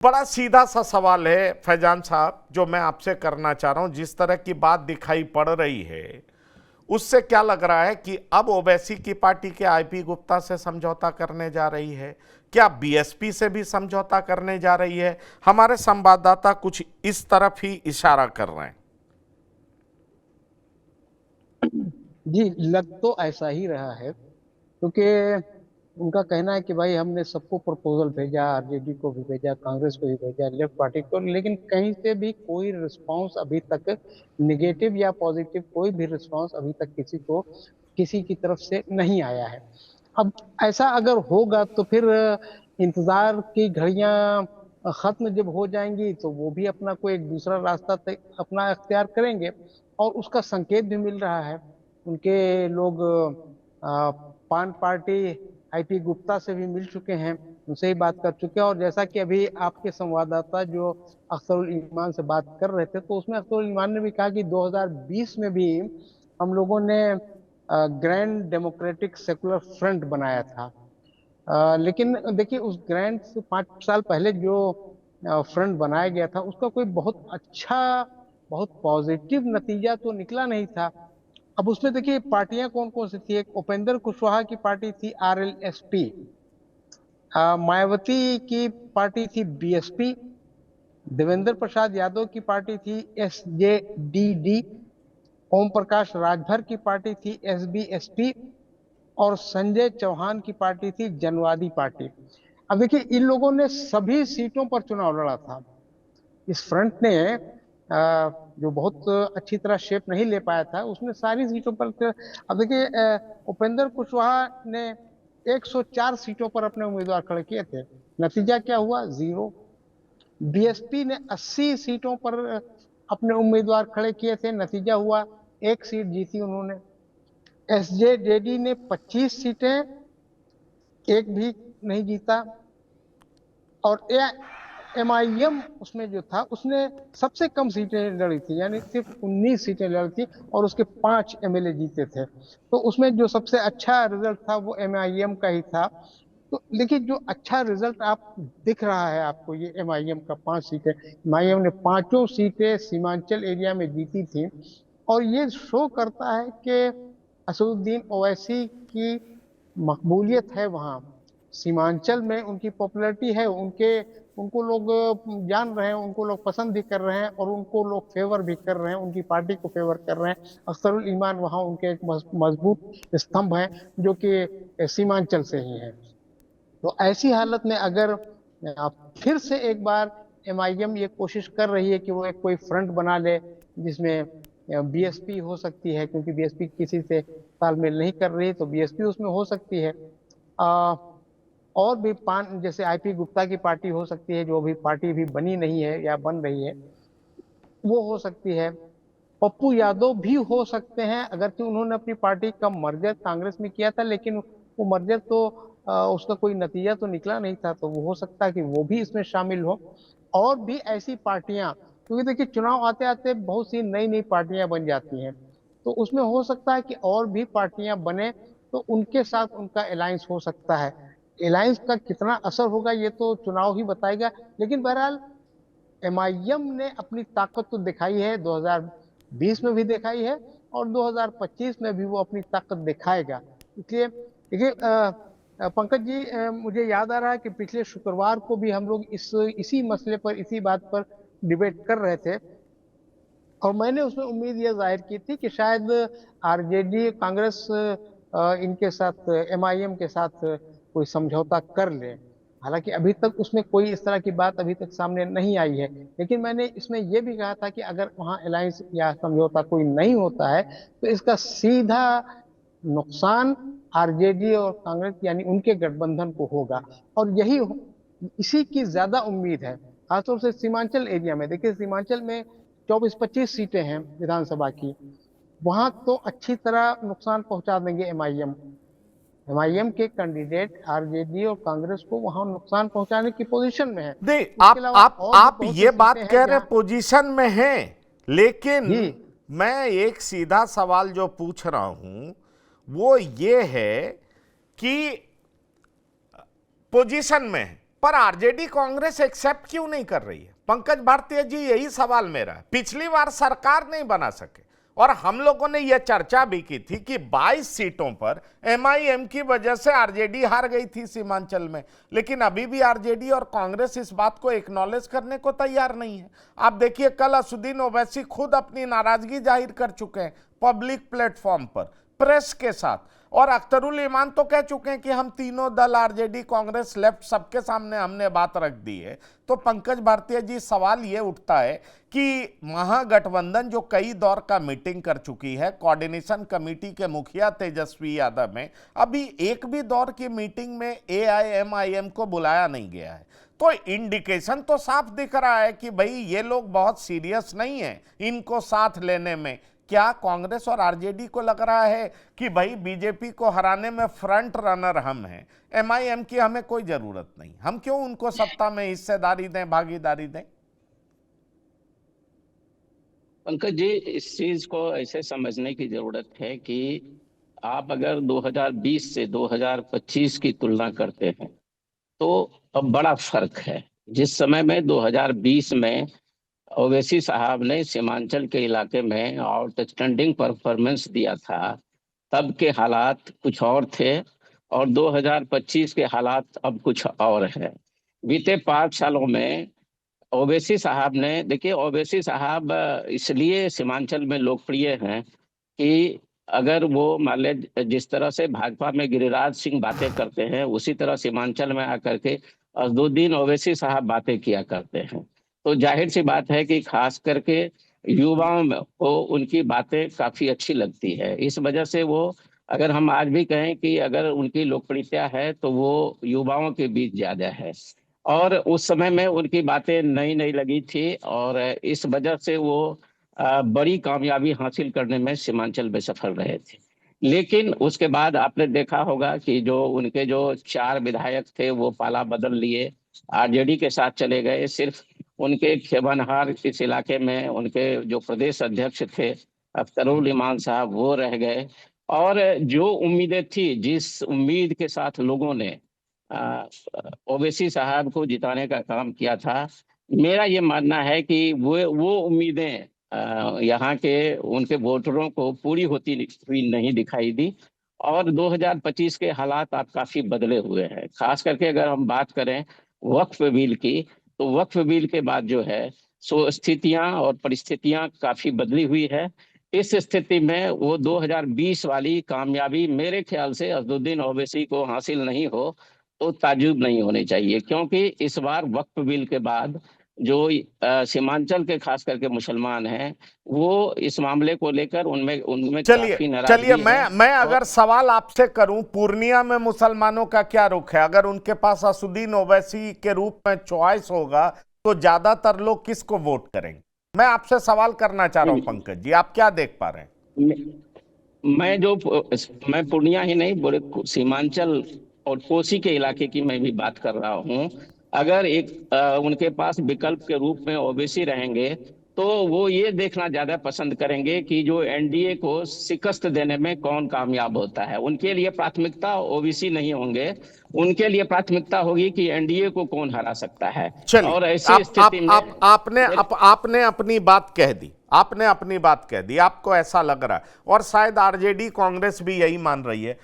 बड़ा सीधा सा सवाल है फैजान साहब जो मैं आपसे करना चाह रहा हूं। जिस तरह की बात दिखाई पड़ रही है उससे क्या लग रहा है कि अब ओवैसी की पार्टी के आईपी गुप्ता से समझौता करने जा रही है, क्या बीएसपी से भी समझौता करने जा रही है? हमारे संवाददाता कुछ इस तरफ ही इशारा कर रहे हैं। जी, लग तो ऐसा ही रहा है क्योंकि उनका कहना है कि भाई हमने सबको प्रपोजल भेजा, आरजेडी को भी भेजा, कांग्रेस को भी भेजा, लेफ्ट पार्टी को, लेकिन कहीं से भी कोई रिस्पांस अभी तक, निगेटिव या पॉजिटिव कोई भी रिस्पांस अभी तक किसी की तरफ से नहीं आया है। अब ऐसा अगर होगा तो फिर इंतजार की घड़ियां खत्म जब हो जाएंगी तो वो भी अपना कोई एक दूसरा रास्ता अपना अख्तियार करेंगे। और उसका संकेत भी मिल रहा है। उनके लोग पान पार्टी आईपी गुप्ता से भी मिल चुके हैं, उनसे ही बात कर चुके हैं। और जैसा कि अभी आपके संवाददाता जो अख्तरुल ईमान से बात कर रहे थे, तो उसमें अख्तरुल ईमान ने भी कहा कि 2020 में भी हम लोगों ने ग्रैंड डेमोक्रेटिक सेकुलर फ्रंट बनाया था। लेकिन देखिए, उस ग्रैंड से 5 साल पहले जो फ्रंट बनाया गया था उसका कोई बहुत अच्छा, बहुत पॉजिटिव नतीजा तो निकला नहीं था। अब उसमें देखिए पार्टियां कौन कौन सी थी। एक उपेंद्र कुशवाहा की पार्टी थी आरएलएसपी, मायावती की पार्टी थी बीएसपी, देवेंद्र प्रसाद यादव की पार्टी थी एसजेडीडी, ओम प्रकाश राजभर की पार्टी थी एसबीएसपी, और संजय चौहान की पार्टी थी जनवादी पार्टी। अब देखिए, इन लोगों ने सभी सीटों पर चुनाव लड़ा था। इस फ्रंट ने जो बहुत अच्छी तरह शेप नहीं ले पाया था, उसने सारी सीटों पर अब देखिए, उपेंद्र कुशवाहा ने 104 सीटों पर अपने उम्मीदवार खड़े किए थे, नतीजा क्या हुआ? जीरो। बीएसपी ने 80 सीटों पर अपने उम्मीदवार खड़े किए थे, नतीजा हुआ एक सीट जीती उन्होंने। एसजेजेडी ने 25 सीटें, एक भी नहीं जीता। और एमआईएम उसमें जो था उसने सबसे कम सीटें लड़ी थी, यानी सिर्फ 19 सीटें लड़ी थी और उसके 5 एमएलए जीते थे। तो उसमें जो सबसे अच्छा रिजल्ट था वो एमआईएम का ही था। तो देखिए, जो अच्छा रिजल्ट आप दिख रहा है आपको, ये एमआईएम का 5 सीटें, एमआईएम ने पांचों सीटें सीमांचल एरिया में जीती थी। और ये शो करता है कि असदुद्दीन ओवैसी की मकबूलियत है वहाँ सीमांचल में, उनकी पॉपुलैरिटी है, उनको लोग जान रहे हैं, उनको लोग पसंद भी कर रहे हैं और उनको लोग फेवर भी कर रहे हैं, उनकी पार्टी को फेवर कर रहे हैं। अख्तरुल ईमान वहाँ उनके एक मजबूत स्तंभ हैं जो कि सीमांचल से ही हैं। तो ऐसी हालत में अगर आप फिर से एक बार एमआईएम ये कोशिश कर रही है कि वो एक कोई फ्रंट बना ले जिसमें बीएसपी हो सकती है, क्योंकि बीएसपी किसी से तालमेल नहीं कर रही, तो बीएसपी उसमें हो सकती है। और भी पान जैसे आईपी गुप्ता की पार्टी हो सकती है, जो भी पार्टी भी बनी नहीं है या बन रही है, वो हो सकती है। पप्पू यादव भी हो सकते हैं, अगर कि उन्होंने अपनी पार्टी का मर्जर कांग्रेस में किया था, लेकिन वो मर्जर तो उसका कोई नतीजा तो निकला नहीं था, तो वो हो सकता है कि वो भी इसमें शामिल हो। और भी ऐसी पार्टियां, क्योंकि देखिए चुनाव आते आते बहुत सी नई नई पार्टियां बन जाती हैं, तो उसमें हो सकता है कि और भी पार्टियां बने, तो उनके साथ उनका अलायंस हो सकता है। अलायंस का कितना असर होगा ये तो चुनाव ही बताएगा। लेकिन बहरहाल एमआईएम ने अपनी ताकत तो दिखाई है, 2020 में भी दिखाई है और 2025 में भी वो अपनी ताकत दिखाएगा। इसलिए देखिए पंकज जी, मुझे याद आ रहा है कि पिछले शुक्रवार को भी हम लोग इसी मसले पर, इसी बात पर डिबेट कर रहे थे, और मैंने उसमें उम्मीद यह जाहिर की थी कि शायद आरजेडी कांग्रेस इनके साथ, एमआईएम के साथ कोई समझौता कर ले। हालांकि अभी तक उसमें कोई इस तरह की बात अभी तक सामने नहीं आई है, लेकिन मैंने इसमें यह भी कहा था कि अगर वहां अलायंस या समझौता कोई नहीं होता है तो इसका सीधा नुकसान आरजेडी और कांग्रेस यानी उनके गठबंधन को होगा। और इसी की ज्यादा उम्मीद है, खासतौर से सीमांचल एरिया में। देखिए, सीमांचल में 24-25 सीटें हैं विधानसभा की, वहां तो अच्छी तरह नुकसान पहुंचा देंगे एमआईएम। एमआईएम के कैंडिडेट आरजेडी और कांग्रेस को वहां नुकसान पहुंचाने की पोजीशन में है। नहीं, इसके अलावा और भी आप बहुत सी ये बात सीटें हैं कह रहे जहां। पोजीशन में हैं, लेकिन जी मैं एक सीधा सवाल जो पूछ रहा हूं वो ये है कि पोजीशन में है, पर आरजेडी कांग्रेस एक्सेप्ट क्यों नहीं कर रही है? पंकज भारती जी, यही सवाल मेरा है। पिछली बार सरकार नहीं बना सके और हम लोगों ने यह चर्चा भी की थी कि 22 सीटों पर एमआईएम की वजह से आरजेडी हार गई थी सीमांचल में, लेकिन अभी भी आरजेडी और कांग्रेस इस बात को एक्नॉलेज करने को तैयार नहीं है। आप देखिए, कल असदुद्दीन ओवैसी खुद अपनी नाराजगी जाहिर कर चुके हैं पब्लिक प्लेटफॉर्म पर, प्रेस के साथ, और अख्तरुल ईमान तो कह चुके हैं कि हम तीनों दल आरजेडी कांग्रेस लेफ्ट सबके सामने हमने बात रख दी है। तो पंकज भारती जी, सवाल ये उठता है कि महागठबंधन जो कई दौर का मीटिंग कर चुकी है, कोऑर्डिनेशन कमेटी के मुखिया तेजस्वी यादव में अभी एक भी दौर की मीटिंग में एआईएमआईएम को बुलाया नहीं गया है। तो इंडिकेशन तो साफ दिख रहा है कि भाई ये लोग बहुत सीरियस नहीं है इनको साथ लेने में। क्या कांग्रेस और आरजेडी को लग रहा है कि भाई बीजेपी को हराने में फ्रंट रनर हम हैं, एमआईएम की हमें कोई जरूरत नहीं, हम क्यों उनको सत्ता में हिस्सेदारी दें, भागीदारी दें? पंकज जी, इस चीज को ऐसे समझने की जरूरत है कि आप अगर 2020 से 2025 की तुलना करते हैं तो अब बड़ा फर्क है। जिस समय में 2020 में ओवैसी साहब ने सीमांचल के इलाके में आउटस्टैंडिंग परफॉर्मेंस दिया था, तब के हालात कुछ और थे और 2025 के हालात अब कुछ और है। बीते 5 सालों में ओवैसी साहब ने, देखिए ओवैसी साहब इसलिए सीमांचल में लोकप्रिय हैं कि अगर वो मान ले जिस तरह से भाजपा में गिरिराज सिंह बातें करते हैं, उसी तरह सीमांचल में आकर के असदुद्दीन ओवैसी साहब बातें किया करते हैं। तो जाहिर सी बात है कि खास करके युवाओं में को उनकी बातें काफी अच्छी लगती है। इस वजह से वो, अगर हम आज भी कहें कि अगर उनकी लोकप्रियता है तो वो युवाओं के बीच ज्यादा है, और उस समय में उनकी बातें नई नई लगी थी और इस वजह से वो बड़ी कामयाबी हासिल करने में सीमांचल में सफल रहे थे। लेकिन उसके बाद आपने देखा होगा कि जो उनके जो 4 विधायक थे वो पाला बदल लिए, आरजेडी के साथ चले गए। सिर्फ उनके खेबनहार इस इलाके में उनके जो प्रदेश अध्यक्ष थे अख्तरुल ईमान साहब, वो रह गए। और जो उम्मीदें थी, जिस उम्मीद के साथ लोगों ने ओवैसी साहब को जिताने का काम किया था, मेरा ये मानना है कि वो उम्मीदें यहाँ के उनके वोटरों को पूरी होती हुई नहीं दिखाई दी। और 2025 के हालात आप काफी बदले हुए हैं। खास करके अगर हम बात करें वक्फ बिल की, तो वक्फ बिल के बाद जो है सो स्थितियां और परिस्थितियां काफी बदली हुई है। इस स्थिति में वो 2020 वाली कामयाबी मेरे ख्याल से असदुद्दीन ओवैसी को हासिल नहीं हो तो ताज्जुब नहीं होने चाहिए, क्योंकि इस बार वक्फ बिल के बाद जो सीमांचल के खास करके मुसलमान हैं, वो इस मामले को लेकर उनमें उनमें चलिए काफी नाराजगी चलिए, है। मैं अगर सवाल आपसे करूं, पूर्णिया में मुसलमानों का क्या रुख है? अगर उनके पास असदुद्दीन ओवैसी के रूप में चॉइस होगा तो ज्यादातर लोग किसको वोट करेंगे? मैं आपसे सवाल करना चाह रहा हूं पंकज जी, आप क्या देख पा रहे हैं? मैं पूर्णिया ही नहीं, पूरे सीमांचल और कोसी के इलाके की मैं भी बात कर रहा हूँ। अगर उनके पास विकल्प के रूप में ओबीसी रहेंगे तो वो ये देखना ज्यादा पसंद करेंगे कि जो एनडीए को शिकस्त देने में कौन कामयाब होता है। उनके लिए प्राथमिकता ओबीसी नहीं होंगे, उनके लिए प्राथमिकता होगी कि एनडीए को कौन हरा सकता है। चलिए, और ऐसी स्थिति में आपने अपनी बात कह दी, आपने अपनी बात कह दी, आपको ऐसा लग रहा है और शायद आरजेडी कांग्रेस भी यही मान रही है।